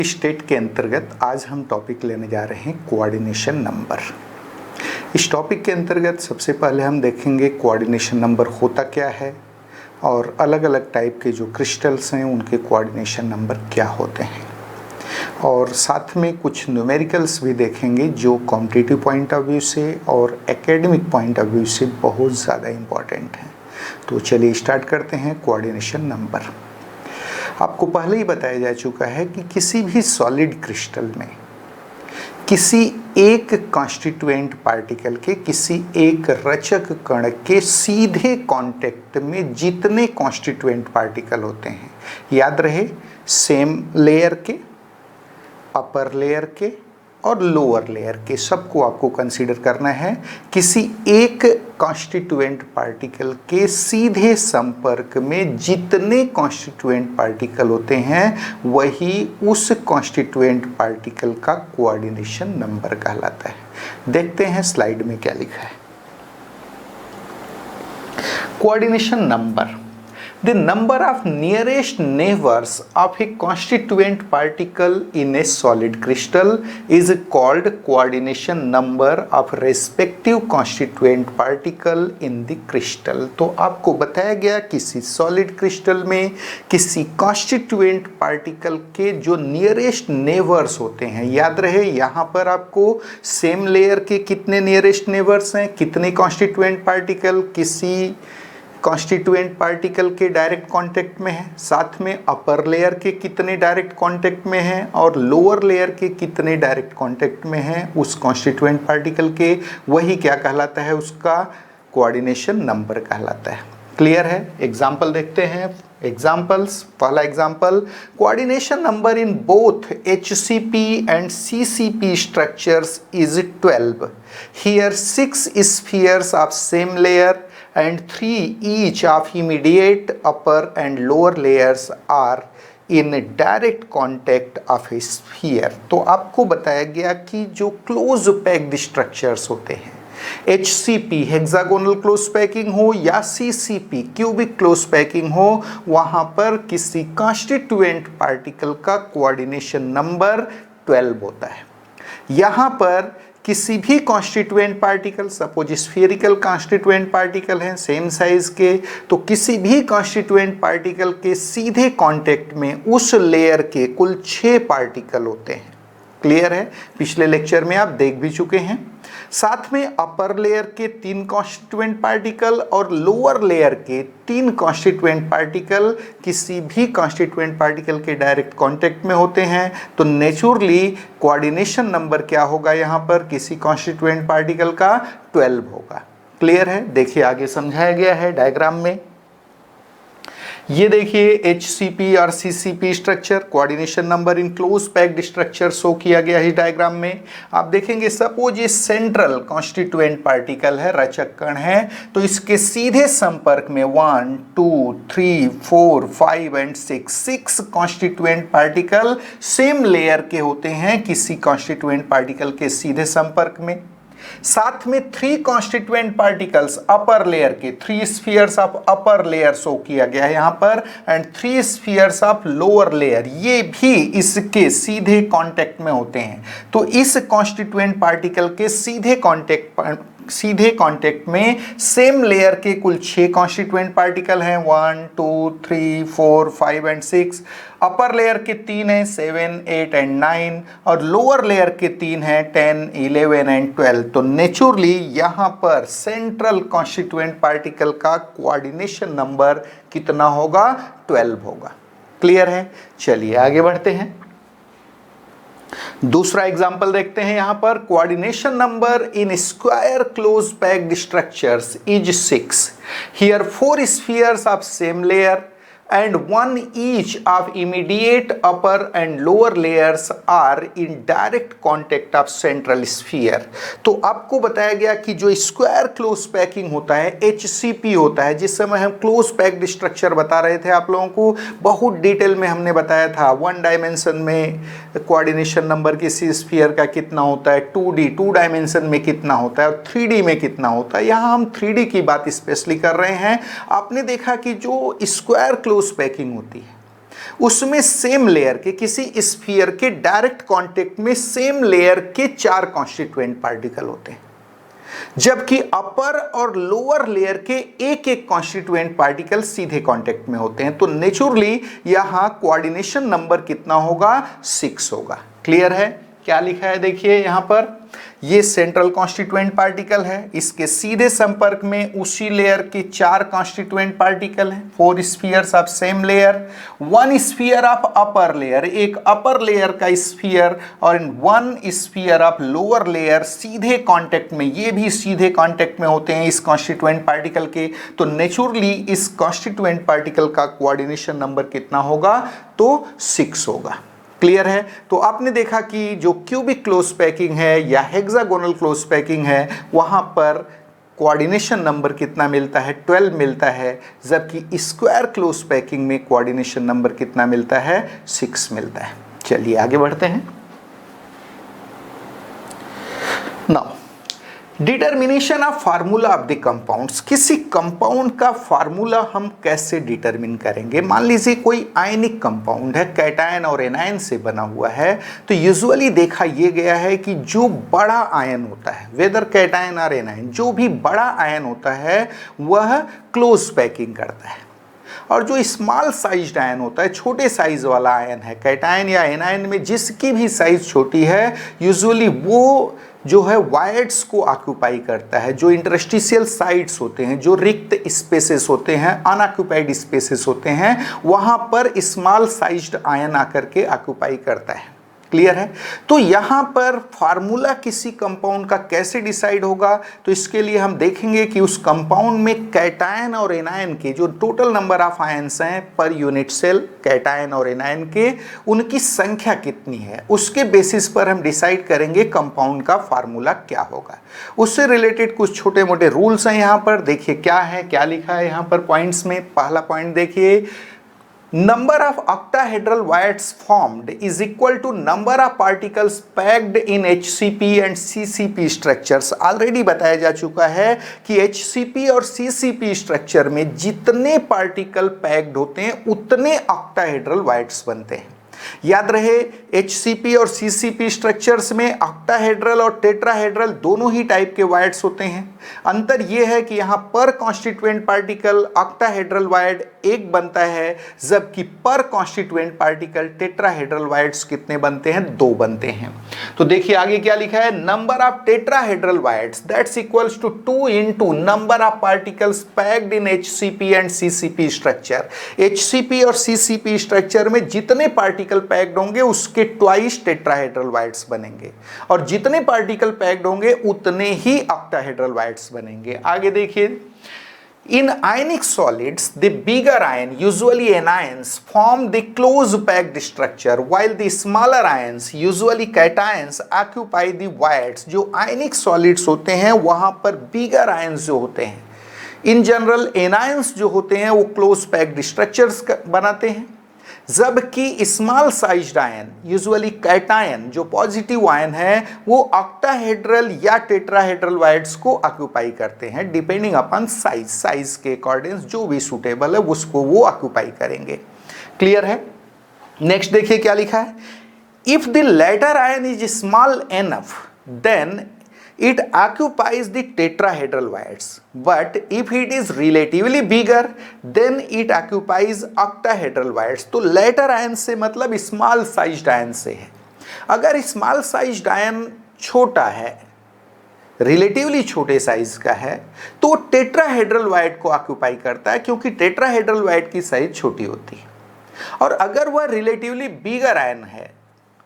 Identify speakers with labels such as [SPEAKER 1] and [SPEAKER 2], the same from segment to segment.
[SPEAKER 1] State के अंतर्गत आज हम टॉपिक लेने जा रहे हैं कोऑर्डिनेशन नंबर। इस टॉपिक के अंतर्गत सबसे पहले हम देखेंगे कोऑर्डिनेशन नंबर होता क्या है और अलग अलग टाइप के जो क्रिस्टल्स हैं उनके कोऑर्डिनेशन नंबर क्या होते हैं, और साथ में कुछ न्यूमेरिकल्स भी देखेंगे जो कॉम्पिटिटिव पॉइंट ऑफ व्यू से और एकेडमिक पॉइंट ऑफ व्यू से बहुत ज़्यादा इम्पॉर्टेंट हैं। तो चलिए स्टार्ट करते हैं कोऑर्डिनेशन नंबर। आपको पहले ही बताया जा चुका है कि किसी भी सॉलिड क्रिस्टल में किसी एक कॉन्स्टिट्यूएंट पार्टिकल के, किसी एक रचक कण के सीधे कांटेक्ट में जितने कॉन्स्टिट्यूएंट पार्टिकल होते हैं, याद रहे सेम लेयर के, अपर लेयर के और लोअर लेयर के, सबको आपको कंसीडर करना है। किसी एक कॉन्स्टिट्यूएंट पार्टिकल के सीधे संपर्क में जितने कॉन्स्टिट्यूएंट पार्टिकल होते हैं वही उस कॉन्स्टिट्यूएंट पार्टिकल का कोऑर्डिनेशन नंबर कहलाता है। देखते हैं स्लाइड में क्या लिखा है। Coordination number, the number of nearest neighbors of a constituent particle in a solid crystal is called coordination number of respective constituent particle in the crystal। तो आपको बताया गया किसी सॉलिड क्रिस्टल में किसी कॉन्स्टिट्यूएंट पार्टिकल के जो नियरेस्ट नेबर्स होते हैं, याद रहे यहाँ पर आपको सेम लेयर के कितने नियरेस्ट नेबर्स हैं, कितने कॉन्स्टिट्यूएंट पार्टिकल किसी कॉन्स्टिट्यूएंट पार्टिकल के डायरेक्ट कांटेक्ट में है, साथ में अपर लेयर के कितने डायरेक्ट कांटेक्ट में हैं और लोअर लेयर के कितने डायरेक्ट कांटेक्ट में हैं उस कॉन्स्टिट्यूएंट पार्टिकल के, वही क्या कहलाता है, उसका कोऑर्डिनेशन नंबर कहलाता है। क्लियर है? एग्जाम्पल देखते हैं। एग्जाम्पल्स, पहला example, coordination number in both HCP and CCP structures is 12। Here 6 spheres of same layer and 3 each of immediate upper and lower layers are in direct contact of a sphere। तो आपको बताया गया कि जो close packed structures होते हैं, HCP hexagonal close packing हो या CCP क्यूबिक क्लोज पैकिंग हो, वहाँ पर किसी कॉन्स्टिट्यूएंट पार्टिकल का कोऑर्डिनेशन नंबर 12 होता है। यहाँ पर किसी भी constituent particle, suppose spherical constituent particle हैं सेम साइज के, तो किसी भी कॉन्स्टिट्यूएंट पार्टिकल के सीधे कांटेक्ट में उस लेयर के कुल 6 पार्टिकल होते हैं। क्लियर है? पिछले लेक्चर में आप देख भी चुके हैं। साथ में अपर लेयर के 3 कॉन्स्टिट्यूएंट पार्टिकल और लोअर लेयर के 3 कॉन्स्टिट्यूएंट पार्टिकल किसी भी कॉन्स्टिट्यूएंट पार्टिकल के डायरेक्ट कांटेक्ट में होते हैं, तो नेचुरली कोऑर्डिनेशन नंबर क्या होगा, यहाँ पर किसी कॉन्स्टिट्यूएंट पार्टिकल का 12 होगा। क्लियर है? देखिए आगे समझाया गया है डायग्राम में। ये देखिए HCP और CCP structure, coordination number in close packed structure show किया गया है डायग्राम में। आप देखेंगे सपोज ये सेंट्रल कॉन्स्टिट्यूएंट पार्टिकल है, रचक कण है, तो इसके सीधे संपर्क में 1 2 3 4 5 and 6 constituent particle same layer के होते हैं किसी कॉन्स्टिट्यूएंट पार्टिकल के सीधे संपर्क में। साथ में 3 कॉन्स्टिट्यूएंट पार्टिकल्स अपर लेयर के, 3 spheres of upper layer show किया गया है यहाँ पर, and 3 spheres of lower layer, ये भी इसके सीधे कांटेक्ट में होते हैं। तो इस कॉन्स्टिट्यूएंट पार्टिकल के सीधे कांटेक्ट में सेम लेयर के कुल 6 कॉन्स्टिट्यूएंट पार्टिकल हैं, 1 2 3 4 5 एंड 6। अपर लेयर के 3 हैं, 7 8 एंड 9, और लोअर लेयर के 3 हैं, 10 11 एंड 12। तो नेचुरली यहाँ पर सेंट्रल कॉन्स्टिट्यूएंट पार्टिकल का कोऑर्डिनेशन नंबर कितना होगा, 12 होगा। क्लियर है? चलिए आगे बढ़ते हैं। दूसरा एग्जांपल देखते हैं। यहां पर coordination number in square close packed structures is 6। Here 4 spheres of same layer and 1 each of immediate upper and lower layers are in direct contact of central sphere। तो आपको बताया गया कि जो स्क्वायर क्लोज पैकिंग होता है, HCP होता है, जिस समय हम क्लोज पैक्ड स्ट्रक्चर बता रहे थे आप लोगों को, बहुत डिटेल में हमने बताया था 1 डायमेंशन में कोऑर्डिनेशन नंबर किसी स्फीयर का कितना होता है, 2 डायमेंशन में कितना होता है और 3D में कितना होता है। यहाँ हम 3D की बात स्पेशली कर रहे हैं। आपने देखा कि जो स्क्वायर क्लोज पैकिंग होती है उसमें सेम लेयर के किसी स्फीयर के डायरेक्ट कांटेक्ट में सेम लेयर के 4 कॉन्स्टिट्यूएंट पार्टिकल होते हैं, जबकि अपर और लोअर लेयर के एक एक कॉन्स्टिट्यूएंट पार्टिकल सीधे कांटेक्ट में होते हैं। तो नेचुरली यहां कोऑर्डिनेशन नंबर कितना होगा? 6 होगा। क्लियर है? क्या लिखा है देखिए यहां पर, ये सेंट्रल कॉन्स्टिट्यूएंट पार्टिकल है, इसके सीधे संपर्क में उसी लेयर के 4 कॉन्स्टिट्यूएंट पार्टिकल हैं, 4 spheres of same layer, 1 sphere of upper layer, एक अपर लेयर का स्फीयर और 1 स्फीयर ऑफ लोअर लेयर सीधे कांटेक्ट में, ये भी सीधे कांटेक्ट में होते हैं इस कॉन्स्टिट्यूएंट पार्टिकल के। तो नेचुरली इस कॉन्स्टिट्यूएंट पार्टिकल का कोऑर्डिनेशन नंबर कितना होगा? तो 6 होगा। क्लियर है? तो आपने देखा कि जो क्यूबिक क्लोज पैकिंग है या हेक्सागोनल क्लोज पैकिंग है, वहां पर कोऑर्डिनेशन नंबर कितना मिलता है? 12 मिलता है, जबकि स्क्वायर क्लोज पैकिंग में कोऑर्डिनेशन नंबर कितना मिलता है? 6 मिलता है। चलिए आगे बढ़ते हैं। Now determination of formula of the compounds. किसी कंपाउंड का फार्मूला हम कैसे डिटरमिन करेंगे? मान लीजिए कोई आयनिक कंपाउंड है, कैटायन और एनायन से बना हुआ है, तो यूजुअली देखा यह गया है कि जो बड़ा आयन होता है, वेदर कैटायन और एनायन, जो भी बड़ा आयन होता है वह क्लोज पैकिंग करता है, और जो स्मॉल साइज्ड आयन होता है, छोटे साइज वाला आयन है, कैटायन या एनायन में जिसकी भी साइज छोटी है, यूजुअली वो जो है वायड्स को ऑक्यूपाई करता है। जो इंटरस्टिशियल साइट्स होते हैं, जो रिक्त स्पेसेस होते हैं, अनऑक्यूपाइड स्पेसेस होते हैं, वहां पर स्मॉल साइज्ड आयन आकर के ऑक्यूपाई करता है। क्लियर है? तो यहां पर फार्मूला किसी कंपाउंड का कैसे डिसाइड होगा? तो इसके लिए हम देखेंगे कि उस कंपाउंड में कैटायन और एनायन के जो टोटल नंबर ऑफ आयन्स हैं पर यूनिट सेल, कैटायन और एनायन के, उनकी संख्या कितनी है, उसके बेसिस पर हम डिसाइड करेंगे कंपाउंड का फार्मूला क्या होगा। उससे रिलेटेड कुछ छोटे मोटे रूल्स हैं यहाँ पर। देखिए क्या है, क्या लिखा है यहाँ पर पॉइंट्स में। पहला पॉइंट देखिए, number of octahedral wires formed is equal to number of particles packed in HCP and CCP structures। Already बताया जा चुका है कि HCP और CCP स्ट्रक्चर में जितने पार्टिकल पैक्ड होते हैं उतने ऑक्टाहेड्रल वायर्स बनते हैं। याद रहे, HCP और CCP स्ट्रक्चर्स में ऑक्टाहेड्रल और टेट्राहेड्रल दोनों ही टाइप के वायर्स होते हैं। अंतर यह है कि यहां पर कॉन्स्टिट्यूएंट पार्टिकल ऑक्टाहेड्रल वायर्ड एक बनता है, जबकि पर कॉन्स्टिट्यूएंट पार्टिकल टेट्राहेड्रल वायर्ड्स कितने बनते हैं? 2 बनते हैं। तो देखिए आगे क्या लिखा है, number of tetrahedral voids that's equals to 2 into number of particles packed in HCP and CCP structure. HCP और CCP स्ट्रक्चर में जितने पार्टिकल पैक्ड होंगे उसके ट्वाइस टेट्राहेड्रल वायर्ड्स बनेंगे, और जितने पार्टिकल पैक्ड होंगे उतने ही ऑक्टाहेड्रल वायर्ड्स बनेंगे। आगे देखिए, in ionic solids the bigger ion, usually anions, form the close packed structure while the smaller ions, usually cations, occupy the voids। जो ionic solids होते हैं वहां पर bigger ions जो होते हैं, in general anions जो होते हैं वो close packed structures बनाते हैं, जबकि small sized ion usually cation जो पॉजिटिव आयन है वो ऑक्टाहेड्रल या टेट्राहेड्रल वायर्ड्स को ऑक्यूपाई करते हैं, डिपेंडिंग अपॉन साइज के अकॉर्डिंग जो भी सूटेबल है उसको वो ऑक्यूपाई करेंगे। क्लियर है? नेक्स्ट देखिए क्या लिखा है, if the latter ion is small enough then it occupies the tetrahedral wires, but if it is relatively bigger then it occupies octahedral wires। तो लेटर आयन से मतलब स्मॉल साइज्ड आयन से है। अगर स्मॉल साइज्ड आयन छोटा है, relatively छोटे size का है, तो टेट्राहेड्रल वायर्ड को ऑक्यूपाई करता है क्योंकि टेट्राहेड्रल वायर्ड की साइज छोटी होती है। और अगर वह रिलेटिवली बिगर आयन है,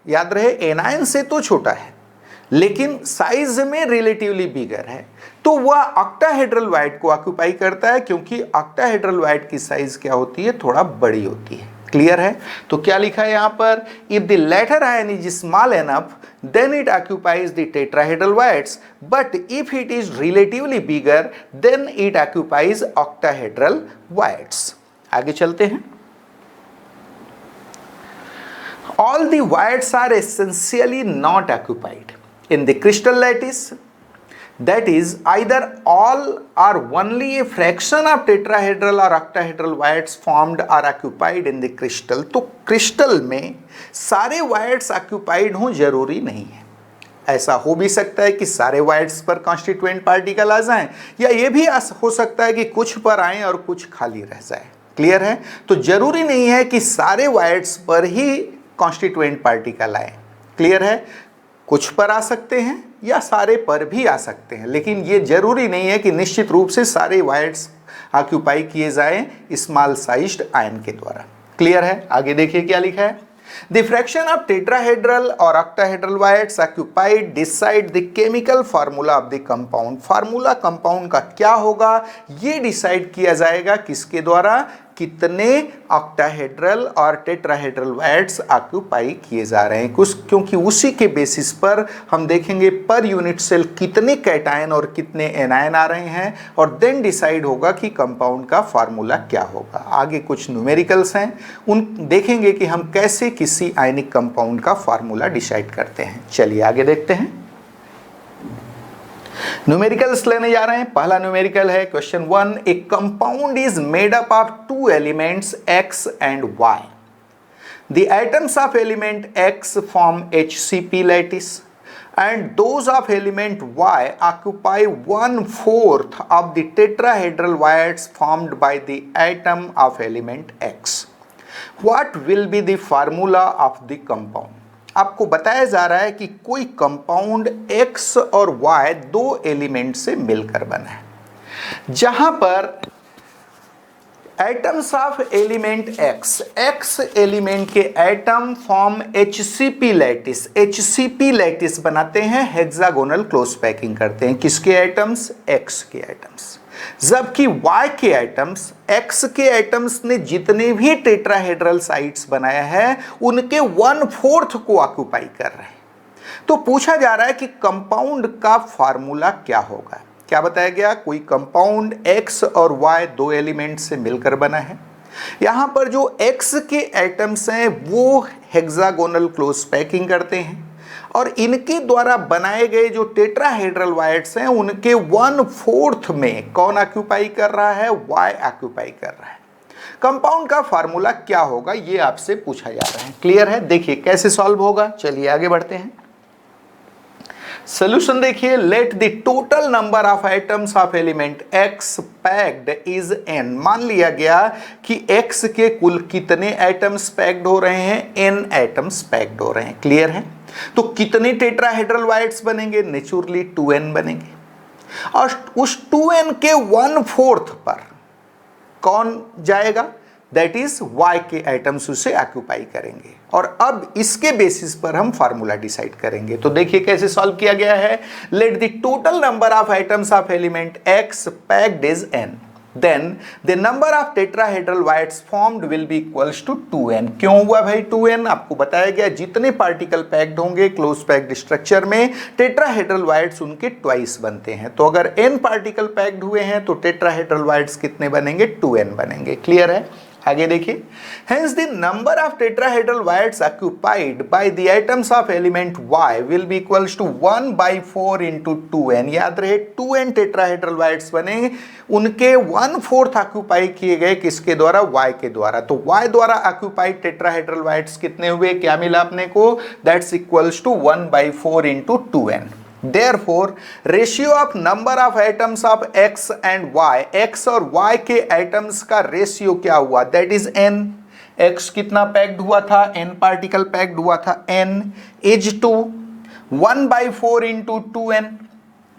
[SPEAKER 1] याद रहे एनायन से तो छोटा है लेकिन साइज में रिलेटिवली बिगर है, तो वह ऑक्टाहेड्रल वायर्ड को ऑक्यूपाई करता है क्योंकि ऑक्टाहेड्रल वायर्ड की साइज क्या होती है? थोड़ा बड़ी होती है। क्लियर है? तो क्या लिखा है यहां पर, if the latter ion is small enough then it occupies the tetrahedral voids, but if it is relatively bigger then it occupies octahedral voids. आगे चलते हैं। All the wires are essentially not occupied in the crystal lattice। that is either all or only a fraction of tetrahedral or octahedral wires formed are occupied in the crystal। तो crystal में सारे wires occupied हों जरूरी नहीं है। ऐसा हो भी सकता है कि सारे वायर्स पर कॉन्स्टिट्यूएंट पार्टिकल आ जाएं, या ये भी हो सकता है कि कुछ पर आएं और कुछ खाली रह जाए। क्लियर है? तो जरूरी नहीं है कि सारे वायर्स पर ही कॉन्स्टिट्यूएंट पार्टिकल आए। क्लियर है? कुछ पर आ सकते हैं या सारे पर भी आ सकते हैं, लेकिन ये जरूरी नहीं है कि निश्चित रूप से सारे वायर्स ऑक्यूपाई किए जाएं स्मॉल साइज्ड आयन के द्वारा। क्लियर है? आगे देखिए क्या लिखा है। The fraction of tetrahedral or octahedral wires occupied decide the chemical formula of the compound। Formula compound का क्या होगा ये डिसाइड किया जाएगा किसके द्वारा? कितने ऑक्टाहेड्रल और टेट्राहेड्रल वायर्स ऑक्यूपाई किए जा रहे हैं, क्योंकि उसी के बेसिस पर हम देखेंगे पर यूनिट सेल कितने कैटायन और कितने एनायन आ रहे हैं, और देन डिसाइड होगा कि कंपाउंड का फार्मूला क्या होगा। आगे कुछ न्यूमेरिकल्स हैं, उन देखेंगे कि हम कैसे किसी आयनिक कंपाउंड का फार्मूला डिसाइड करते हैं। चलिए आगे देखते हैं। न्यूमेरिकल्स लेने जा रहे हैं। पहला न्यूमेरिकल है question 1, A compound is made up of two elements x and y। The atoms of element x form HCP lattice and those of element y occupy 1/4 of the tetrahedral wires formed by the atom of element x। What will be the formula of the compound? आपको बताया जा रहा है कि कोई compound x और y दो element से मिलकर बना है, जहां पर atoms of element x element के atom form HCP lattice. HCP lattice बनाते हैं, हेक्सागोनल क्लोज पैकिंग करते हैं। किसके एटम्स? x के एटम्स। जबकि y के एटम्स x के एटम्स ने जितने भी टेट्राहेड्रल साइट्स बनाया है उनके 1/4 को ऑक्यूपाई कर रहे हैं। तो पूछा जा रहा है कि कंपाउंड का फार्मूला क्या होगा। क्या बताया गया? कोई कंपाउंड x और y दो एलिमेंट से मिलकर बना है। यहां पर जो x के एटम्स हैं वो हेक्सागोनल क्लोज पैकिंग करते हैं, और इनके द्वारा बनाए गए जो टेट्राहेड्रल वायर्स हैं उनके 1/4 में कौन ऑक्यूपाई कर रहा है? y ऑक्यूपाई कर रहा है। कंपाउंड का फार्मूला क्या होगा ये आपसे पूछा जा रहा है। क्लियर है? देखिए कैसे सॉल्व होगा। चलिए आगे बढ़ते हैं। सोल्यूशन देखिए। Let the total number of atoms of element x packed is n। मान लिया गया कि x के कुल कितने एटम्स पैक्ड हो रहे हैं? n एटम्स पैक्ड हो रहे हैं। क्लियर है? तो कितने टेट्राहेड्रल वायर्स बनेंगे? नेचुरली 2n बनेंगे, और उस 2n के 1/4 पर कौन जाएगा? दैट इज y के एटम्स उसे ऑक्यूपाई करेंगे, और अब इसके बेसिस पर हम फार्मूला डिसाइड करेंगे। तो देखिए कैसे सॉल्व किया गया है। Let the total number of atoms of element x packed is n, then the number of tetrahedral wires formed will be equals to 2n। क्यों हुआ भाई 2n? आपको बताया गया जितने पार्टिकल पैक्ड होंगे क्लोज पैक्ड स्ट्रक्चर में टेट्राहेड्रल वायर्स उनके ट्वाइस बनते हैं। तो अगर n पार्टिकल पैक्ड हुए हैं तो टेट्राहेड्रल वायर्स कितने बनेंगे? 2n बनेंगे। क्लियर है? आगे देखिए। Hence the number of tetrahedral wires occupied by the atoms of element y will be equals to 1/4 into 2n। याद रहे 2n टेट्राहेड्रल वायर्स बने, उनके 1/4 ऑक्यूपाई किए गए किसके द्वारा? y के द्वारा। तो y द्वारा ऑक्यूपाइड टेट्राहेड्रल वायर्स कितने हुए? क्या मिला अपने को? That's equals to 1/4 into 2n। Therefore, ratio of number of atoms of x and y, x और y के एटम्स का रेशियो क्या हुआ? That is n। x कितना पैक्ड हुआ था? n पार्टिकल पैक्ड हुआ था। n is to 1/4 into 2n।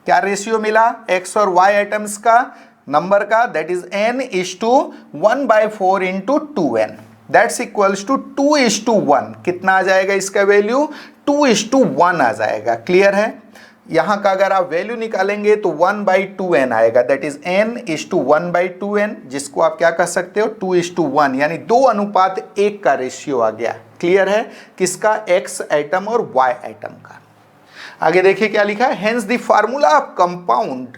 [SPEAKER 1] क्या रेशियो मिला x और y एटम्स का नंबर का? That is n is to 1/4 into 2n। That's equals to 2:1। कितना आ जाएगा इसका वैल्यू? 2:1 आ जाएगा। क्लियर है? यहां का अगर आप वैल्यू निकालेंगे तो 1/2n आएगा। That is n is to 1/2n, जिसको आप क्या कह सकते हो? 2:1, यानी 2:1 का रेशियो आ गया। क्लियर है? किसका? x एटम और y एटम का। आगे देखिए क्या लिखा है। Hence the formula of compound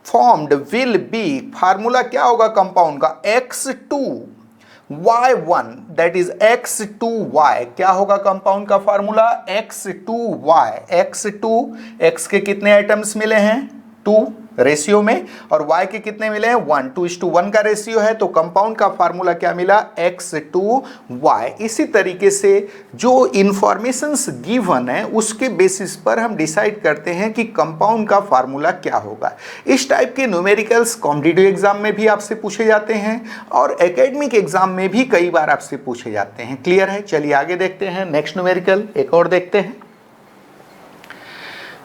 [SPEAKER 1] formed will be. Formula क्या होगा कंपाउंड का? x2y1, that is x2y। क्या होगा कंपाउंड का फार्मूला? x2y। x2, x के कितने एटम्स मिले हैं? 2 रेशियो में, और y के कितने मिले हैं 1, 2:1 का रेशियो है, तो कंपाउंड का फार्मूला क्या मिला x2y। इसी तरीके से जो इंफॉर्मेशंस गिवन है उसके बेसिस पर हम डिसाइड करते हैं कि कंपाउंड का फार्मूला क्या होगा। इस टाइप के न्यूमेरिकल्स कॉम्पिटिटिव एग्जाम में भी आपसे पूछे जाते हैं और एकेडमिक एग्जाम में भी कई बार आपसे पूछे जाते हैं। क्लियर है? चलिए आगे देखते हैं। नेक्स्ट न्यूमेरिकल एक और देखते हैं।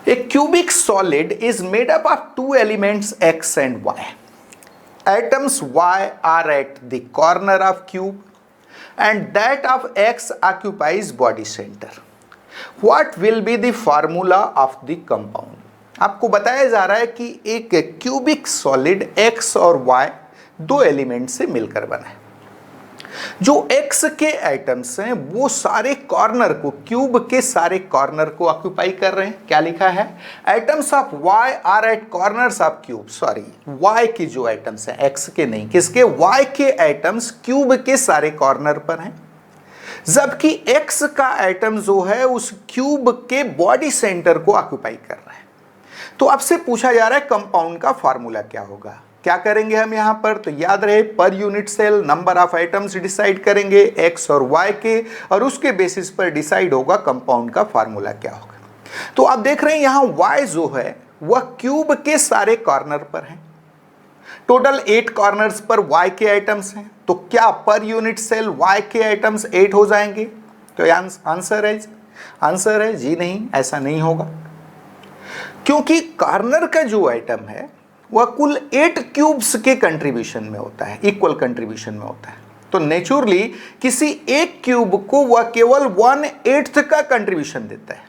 [SPEAKER 1] A cubic solid is made up of two elements x and y. Atoms y are at the corner of cube and that of x occupies body center. What will be the formula of the compound? आपको बताया जा रहा है कि एक cubic solid x और y दो element से मिलकर बना है। जो x के आइटम्स हैं वो सारे कॉर्नर को, क्यूब के सारे कॉर्नर को ऑक्यूपाई कर रहे हैं। क्या लिखा है? Items of y are at corners of cube. Sorry, y के जो आइटम्स हैं, x के नहीं, किसके? y के आइटम्स क्यूब के सारे कॉर्नर पर हैं, जबकि x का आइटम जो है उस क्यूब के बॉडी सेंटर को ऑक्यूपाई कर रहा है। तो आपसे पूछा जा रहा है कंपाउंड का फार्मूला क्या होगा। क्या करेंगे हम यहाँ पर? तो याद रहे per unit cell number of items decide करेंगे x और y के, और उसके बेसिस पर डिसाइड होगा कंपाउंड का फार्मूला क्या होगा। तो आप देख रहे हैं यहाँ y जो है वह क्यूब के सारे कॉर्नर पर है। टोटल 8 कॉर्नर्स पर y के आइटम्स हैं, तो क्या पर यूनिट सेल y के आइटम्स 8 हो जाएंगे? तो आंसर है जी नहीं, ऐसा नहीं होगा, क्योंकि कॉर्नर का जो आइटम है वह कुल 8 क्यूब्स के कंट्रीब्यूशन में होता है, इक्वल कंट्रीब्यूशन में होता है। तो नेचुरली किसी एक क्यूब को वह केवल 1/8 का कंट्रीब्यूशन देता है।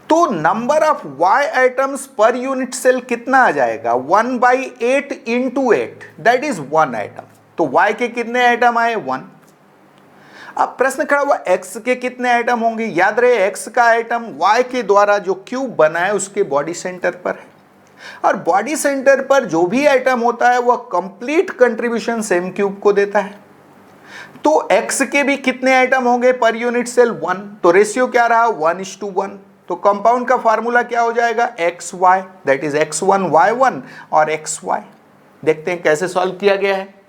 [SPEAKER 1] तो number of y items per unit cell कितना आ जाएगा? 1/8 इंटू 8, दैट इज 1 आइटम। तो y के कितने आइटम आए? 1। अब प्रश्न खड़ा हुआ x के कितने आइटम होंगे? याद रहे x का आइटम y के द्वारा जो क्यूब बना है उसके बॉडी सेंटर पर है, और बॉडी सेंटर पर जो भी आइटम होता है वह कंप्लीट कंट्रीब्यूशन सेम क्यूब को देता है। तो x के भी कितने आइटम होंगे पर यूनिट सेल? 1। तो रेशियो क्या रहा? 1:1। तो कंपाउंड का फार्मूला क्या हो जाएगा? xy, that is x1 y1 और xy। देखते हैं कैसे सॉल्व किया गया है।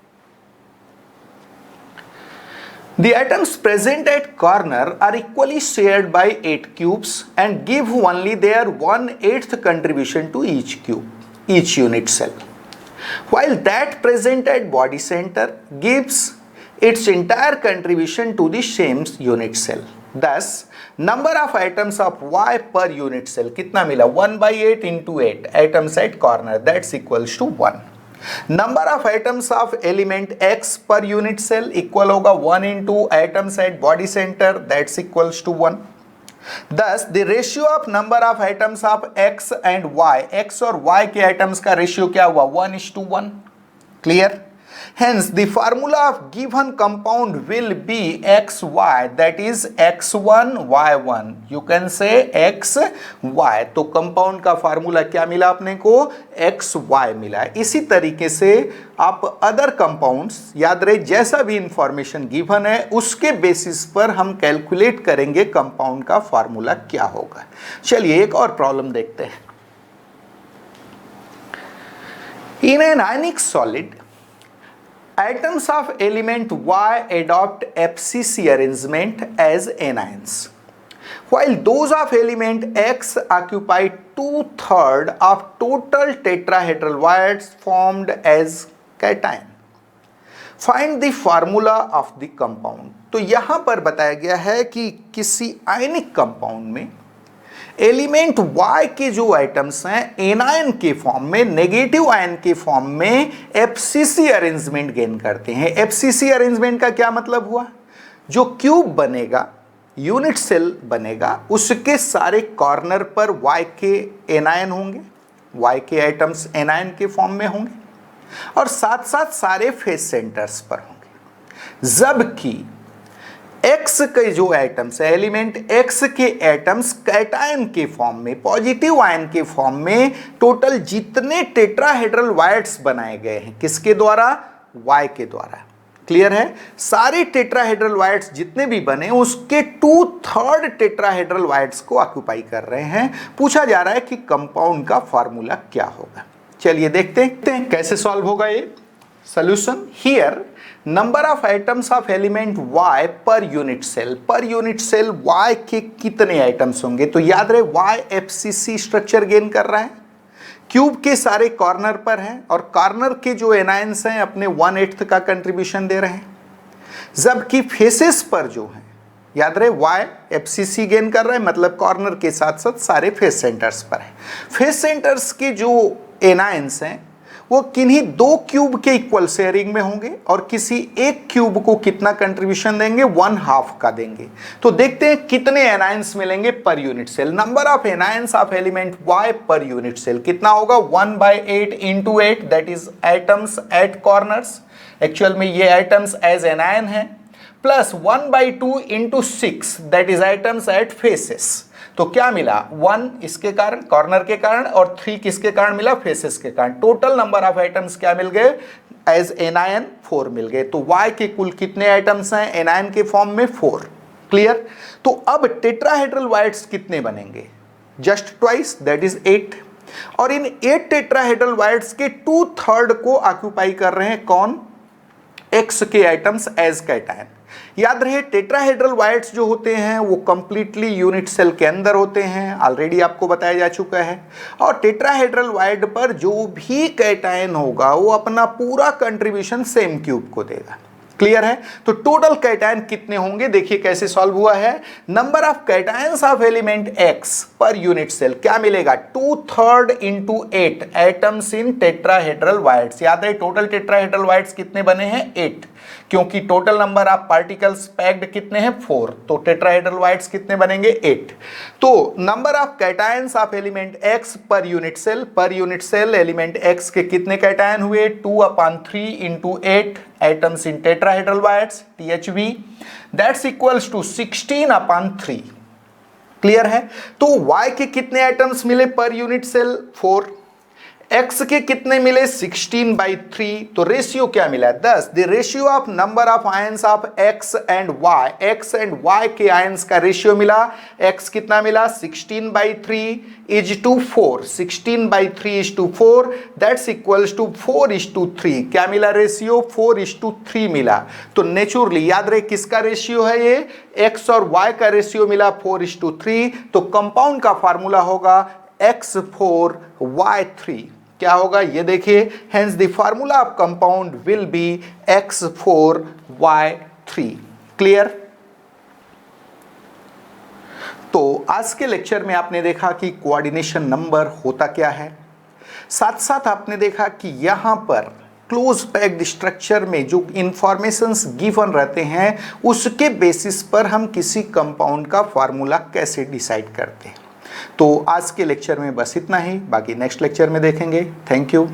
[SPEAKER 1] The atoms present at corner are equally shared by 8 cubes and give only their 1/8 contribution to each cube, each unit cell, while that present at body center gives its entire contribution to the same unit cell. Thus, number of items of y per unit cell कितना मिला? 1/8 into 8 items at corner, that's equals to 1. Number of items of element x per unit cell equal होगा 1 into items at body centre, that's equals to 1। Thus, the ratio of number of items of x and y, x और y के items का ratio क्या हुआ? 1:1। Clear? Hence, the formula of given compound will be xy, that is x1 y1. You can say xy. तो compound का formula क्या मिला अपने को? xy मिला। इसी तरीके से आप अदर कंपाउंड्स, याद रहे जैसा भी इंफॉर्मेशन गिवन है उसके बेसिस पर हम कैलकुलेट करेंगे कंपाउंड का फार्मूला क्या होगा। चलिए एक और प्रॉब्लम देखते हैं। In an ionic solid, atoms of element Y adopt FCC arrangement as anions, while those of element X occupy 2/3 of total tetrahedral wires formed as cation. Find the formula of the compound. तो यहाँ पर बताया गया है कि किसी ionic compound में element Y के जो आइटम्स हैं एनायन के फॉर्म में, नेगेटिव आयन के फॉर्म में FCC अरेंजमेंट गेन करते हैं। FCC अरेंजमेंट का क्या मतलब हुआ? जो क्यूब बनेगा, यूनिट सेल बनेगा, उसके सारे कॉर्नर पर Y के एनायन होंगे, Y के आइटम्स एनायन के फॉर्म में होंगे, और साथ साथ सारे फेस सेंटर्स पर होंगे। जबकि X के जो एटम्स है, एलिमेंट X के एटम्स कैटायन के फॉर्म में, पॉजिटिव आयन के फॉर्म में टोटल जितने टेट्राहेड्रल वायर्स बनाए गए हैं, किसके द्वारा? Y के द्वारा। क्लियर है? सारे टेट्राहेड्रल वाइड्स जितने भी बने उसके 2/3 टेट्राहेड्रल वाइड्स को ऑक्यूपाई कर रहे हैं। पूछा जा रहा है कि कंपाउंड का फार्मूला क्या होगा। चलिए देखते हैं कैसे सॉल्व होगा ये। Solution here number of items of element Y per unit cell Y के कितने आइटम्स होंगे? तो याद रहे Y FCC स्ट्रक्चर गेन कर रहा है, क्यूब के सारे कॉर्नर पर हैं और कॉर्नर के जो एनायंस हैं अपने 1/8 का कंट्रीब्यूशन दे रहे हैं, जबकि फेसेस पर जो है याद रहे Y FCC गेन कर रहा है, मतलब कॉर्नर के साथ साथ सारे फेस सेंटर्स पर है। फेस सेंटर्स के जो एनायंस हैं वो किन्हीं 2 क्यूब के इक्वल शेयरिंग में होंगे और किसी एक क्यूब को कितना कंट्रीब्यूशन देंगे? 1/2 का देंगे। तो देखते हैं कितने एनायंस मिलेंगे per unit cell. Number of anions of element Y per unit cell कितना होगा? 1/8 × 8 that is atoms at corners, actual में ये एटम्स एज एनायन है, plus 1/2 × 6 that is atoms at faces. तो क्या मिला? 1 इसके कारण, कॉर्नर के कारण, और 3 किसके कारण मिला? फेसेस के कारण। टोटल नंबर ऑफ आइटम्स क्या मिल गए? एज एनायन 4 मिल गए। तो Y के कुल कितने आइटम्स हैं एनायन के फॉर्म में? 4। क्लियर? तो अब टेट्राहेड्रल वाइड्स कितने बनेंगे? Just twice that is 8। और इन 8 टेट्राहेड्रल वाइड्स के 2/3 को ऑक्यूपाई कर रहे हैं कौन? X के आइटम्स एज कैटायन। याद रहे टेट्राहेड्रल वाइड्स जो होते हैं वो कंप्लीटली यूनिट सेल के अंदर होते हैं, ऑलरेडी आपको बताया जा चुका है। और टेट्राहेड्रल वाइड पर जो भी कैटायन होगा वो अपना पूरा कंट्रीब्यूशन सेम क्यूब को देगा। क्लियर है? तो टोटल कैटायन कितने होंगे देखिए कैसे सॉल्व हुआ है। Number of cations of element X per unit cell क्या मिलेगा? 2/3 × 8 एटम्स इन टेट्राहेड्रल वाइड्स। याद है टोटल टेट्राहेड्रल वाइड्स कितने बने हैं? 8, क्योंकि total number of particles packed कितने हैं? 4। तो टेट्राहेड्रल वाइड्स कितने बनेंगे? 8। तो number of cations of element X per unit cell element X के कितने कैटायन हुए? 2/3 × 8 atoms in tetrahedral voids THV, that's equals to 16/3। Clear है? तो Y के कितने आइटम्स मिले पर यूनिट सेल? 4। X के कितने मिले? 16/3। तो रेशियो क्या मिला? 10। The ratio of number of ions of X and Y के आयंस का रेशियो मिला। X कितना मिला? 16/3 is to 4। 16/3 is to 4 that's equals to 4:3। क्या मिला रेशियो? 4:3 मिला। तो नेचुरली याद रहे किसका रेशियो है ये? X और Y का रेशियो मिला 4:3। तो कंपाउंड का फार्मूला होगा X4Y3। क्या होगा ये देखिए, hence the formula of compound will be X4Y3। Clear? तो आज के लेक्चर में आपने देखा कि कोऑर्डिनेशन नंबर होता क्या है, साथ साथ आपने देखा कि यहां पर क्लोज पैक्ड स्ट्रक्चर में जो इंफॉर्मेशंस गिवन रहते हैं उसके बेसिस पर हम किसी कंपाउंड का फार्मूला कैसे डिसाइड करते हैं। तो आज के लेक्चर में बस इतना ही, बाकी नेक्स्ट लेक्चर में देखेंगे। Thank you.